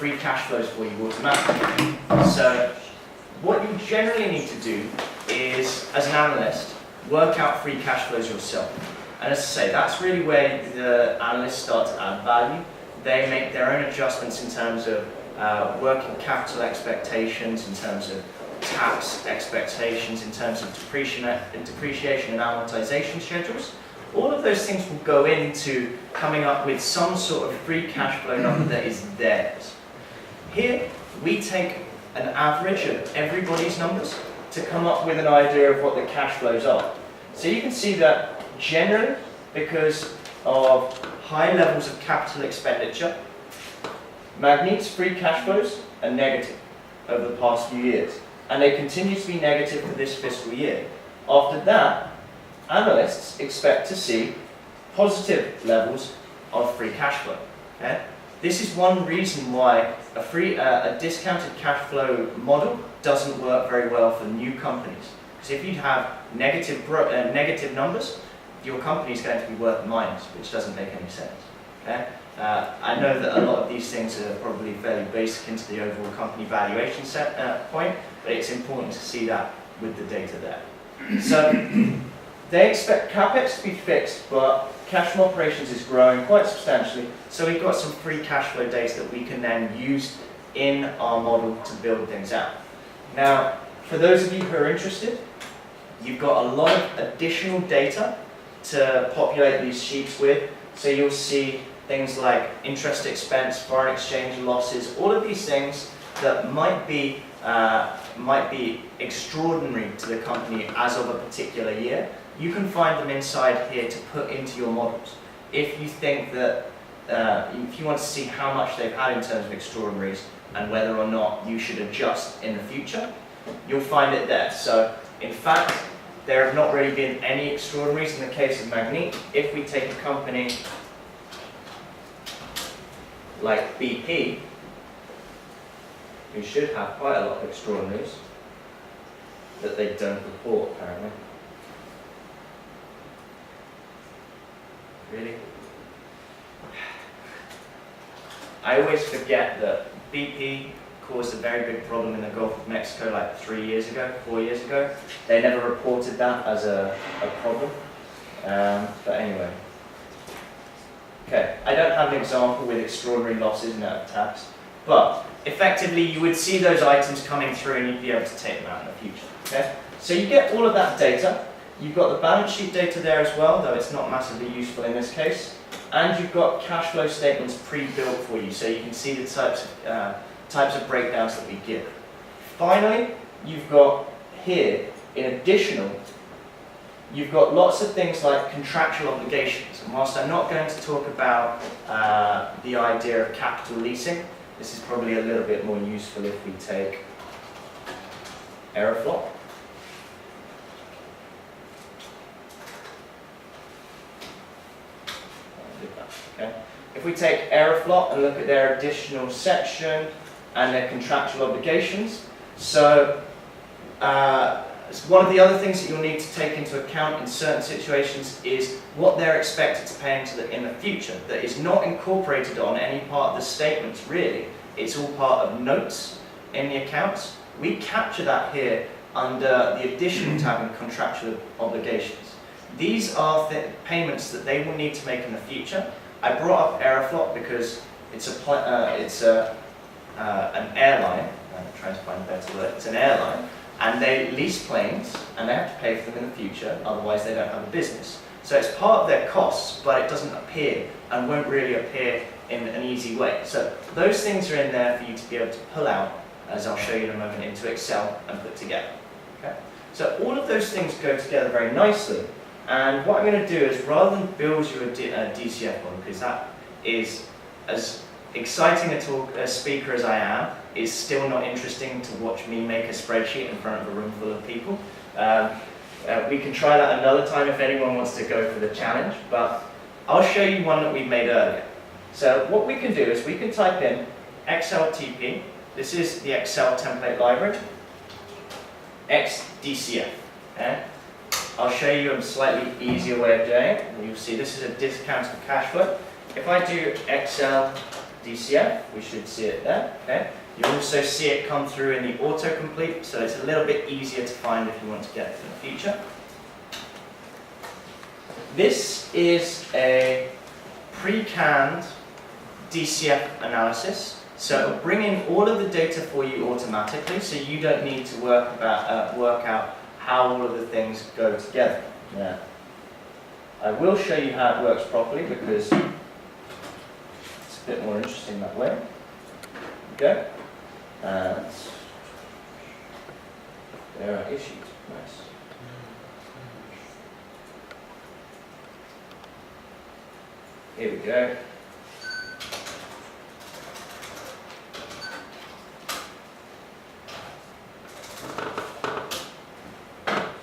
free cash flows for you automatically. So what you generally need to do is, as an analyst, work out free cash flows yourself. And as I say, that's really where the analysts start to add value. They make their own adjustments in terms of working capital expectations, in terms of tax expectations, in terms of depreciation and amortization schedules. All of those things will go into coming up with some sort of free cash flow number that is theirs. Here, we take an average of everybody's numbers to come up with an idea of what the cash flows are. So you can see that generally, because of high levels of capital expenditure, Magnet's free cash flows are negative over the past few years, and they continue to be negative for this fiscal year. After that, analysts expect to see positive levels of free cash flow. Okay? This is one reason why a discounted cash flow model doesn't work very well for new companies. Because if you have negative numbers, your company is going to be worth minus, which doesn't make any sense. Okay? I know that a lot of these things are probably fairly basic into the overall company valuation point, but it's important to see that with the data there. So they expect CapEx to be fixed, but cash from operations is growing quite substantially, so we've got some free cash flow data that we can then use in our model to build things out. Now, for those of you who are interested, you've got a lot of additional data to populate these sheets with, so you'll see things like interest expense, foreign exchange losses, all of these things that might be extraordinary to the company as of a particular year. You can find them inside here to put into your models. If you think that, if you want to see how much they've had in terms of extraordinaries and whether or not you should adjust in the future, you'll find it there. So, in fact, there have not really been any extraordinaries in the case of Magnet. If we take a company like BP, who should have quite a lot of extraordinaries that they don't report apparently. Really? I always forget that BP caused a very big problem in the Gulf of Mexico like 4 years ago. They never reported that as a problem. But anyway. Okay, I don't have an example with extraordinary losses net of tax, but effectively you would see those items coming through and you'd be able to take them out in the future. Okay? So you get all of that data. You've got the balance sheet data there as well, though it's not massively useful in this case. And you've got cash flow statements pre-built for you, so you can see the types of breakdowns that we give. Finally, you've got here, in additional, you've got lots of things like contractual obligations. And whilst I'm not going to talk about the idea of capital leasing, this is probably a little bit more useful if we take Aeroflot. Okay. If we take Aeroflot and look at their additional section and their contractual obligations, so one of the other things that you'll need to take into account in certain situations is what they're expected to pay in the future that is not incorporated on any part of the statements really. It's all part of notes in the accounts. We capture that here under the additional tab in contractual obligations. These are the payments that they will need to make in the future. I brought up Aeroflot because it's an airline. I'm trying to find a better word. It's an airline, and they lease planes, and they have to pay for them in the future. Otherwise, they don't have a business. So it's part of their costs, but it doesn't appear and won't really appear in an easy way. So those things are in there for you to be able to pull out, as I'll show you in a moment, into Excel and put together. Okay? So all of those things go together very nicely. And what I'm going to do is, rather than build you a DCF model, because that is, as exciting a speaker as I am, is still not interesting to watch me make a spreadsheet in front of a room full of people. We can try that another time if anyone wants to go for the challenge, but I'll show you one that we made earlier. So what we can do is we can type in XLTP, this is the Excel template library, XDCF. Okay? I'll show you a slightly easier way of doing it. You'll see this is a discounted cash flow. If I do Excel DCF, we should see it there. Okay. You also see it come through in the autocomplete, so it's a little bit easier to find if you want to get it in the future. This is a pre-canned DCF analysis, so it'll bring in all of the data for you automatically, so you don't need to work out how all of the things go together. Yeah. I will show you how it works properly because it's a bit more interesting that way. Okay. And there are issues. Nice. Here we go.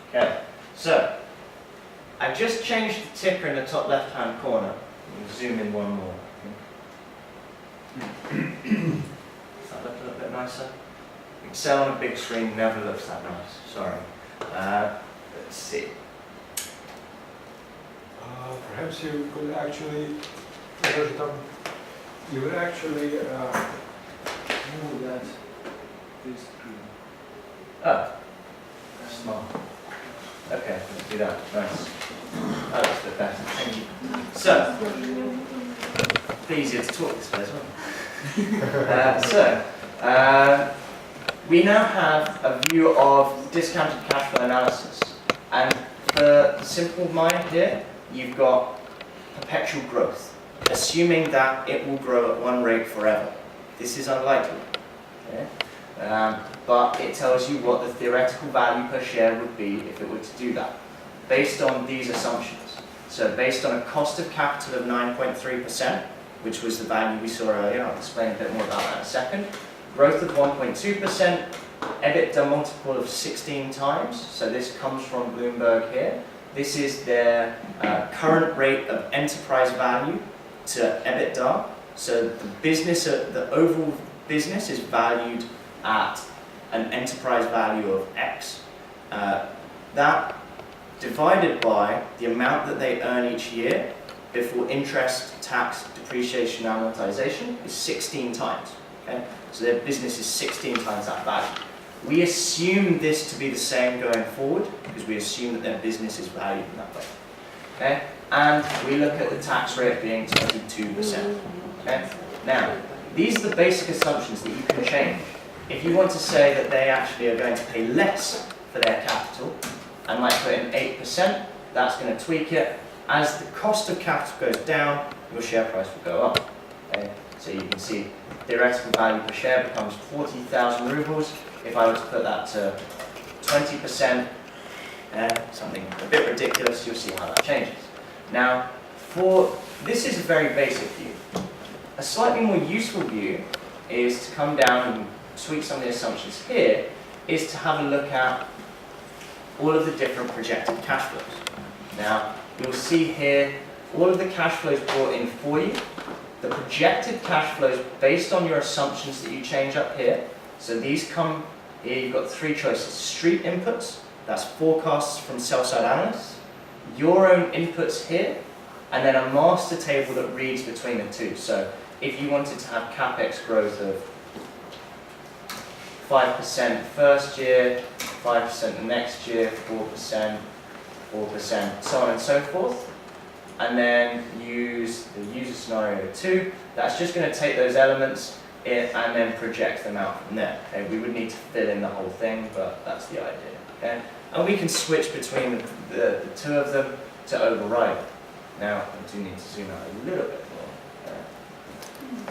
Okay, so I've just changed the ticker in the top left-hand corner. We'll zoom in one more. Does that look a little bit nicer? Excel on a big screen never looks that nice. Sorry. Let's see. Perhaps you could actually, move that this screen. Oh, smart. Okay, let's do that. Nice. That looks a bit better. Thank you. So, a bit easier to talk this way as well. We now have a view of discounted cash flow analysis. And for the simple mind here, you've got perpetual growth, assuming that it will grow at one rate forever. This is unlikely. Okay? But it tells you what the theoretical value per share would be if it were to do that, based on these assumptions. So based on a cost of capital of 9.3%, which was the value we saw earlier, I'll explain a bit more about that in a second, growth of 1.2%, EBITDA multiple of 16 times, so this comes from Bloomberg here. This is their current rate of enterprise value to EBITDA. So the business, the overall business is valued at an enterprise value of X. That divided by the amount that they earn each year before interest, tax, depreciation, amortization is 16 times. Okay? So their business is 16 times that value. We assume this to be the same going forward because we assume that their business is valued in that way. Okay? And we look at the tax rate being 22%. Okay? Now, these are the basic assumptions that you can change. If you want to say that they actually are going to pay less for their capital and might put in 8%, that's going to tweak it. As the cost of capital goes down, your share price will go up. Okay? So you can see theoretical value per share becomes 40,000 rubles. If I were to put that to 20%, something a bit ridiculous, you'll see how that changes. Now, this is a very basic view. A slightly more useful view is to come down and tweak some of the assumptions here, is to have a look at all of the different projected cash flows. Now, you'll see here all of the cash flows brought in for you. The projected cash flows based on your assumptions that you change up here. So these come here, you've got three choices. Street inputs, that's forecasts from sell-side analysts. Your own inputs here, and then a master table that reads between the two. So if you wanted to have CapEx growth of 5% first year, 5% the next year, 4%, 4%, so on and so forth, and then use the user scenario 2, that's just going to take those elements and then project them out from there. Okay? We would need to fill in the whole thing, but that's the idea. Okay? And we can switch between the two of them to override. Now, I do need to zoom out a little bit more.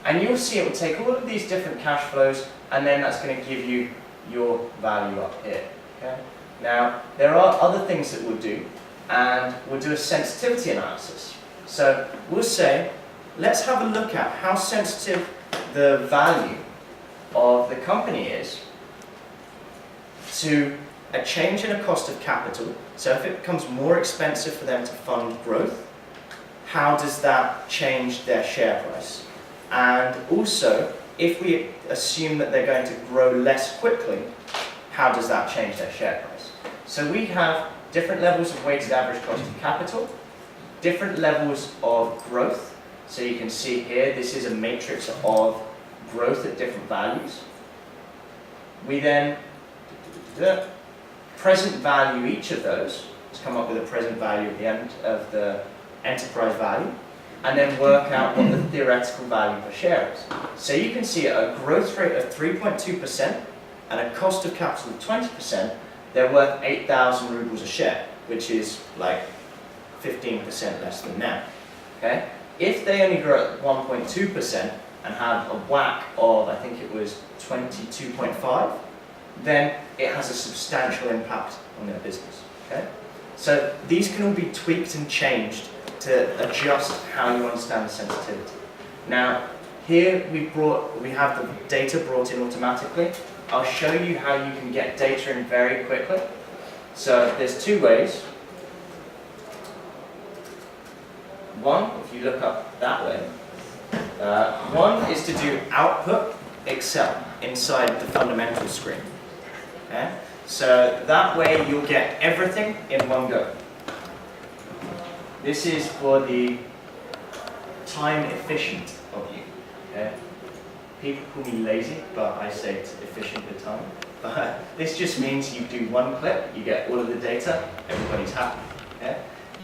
And you'll see it will take all of these different cash flows, and then that's going to give you your value up here. Okay? Now, there are other things that we'll do, and we'll do a sensitivity analysis. So we'll say, let's have a look at how sensitive the value of the company is to a change in a cost of capital. So if it becomes more expensive for them to fund growth, how does that change their share price? And also, if we assume that they're going to grow less quickly, how does that change their share price? So we have different levels of weighted average cost of capital, different levels of growth. So you can see here, this is a matrix of growth at different values. We then present value each of those to come up with a present value at the end of the enterprise value, and then work out what the theoretical value per share is. So you can see at a growth rate of 3.2% and a cost of capital of 20%, they're worth 8,000 rubles a share, which is like 15% less than now. Okay? If they only grow at 1.2% and have a WACC of, I think it was 22.5, then it has a substantial impact on their business. Okay? So these can all be tweaked and changed to adjust how you understand the sensitivity. Now, here we have the data brought in automatically. I'll show you how you can get data in very quickly. So there's two ways. One, if you look up that way, one is to do output Excel inside the fundamental screen. Okay? So that way you'll get everything in one go. This is for the time efficient of you. Okay? People call me lazy, but I say it's efficient with time. But this just means you do one click, you get all of the data, everybody's happy. Okay?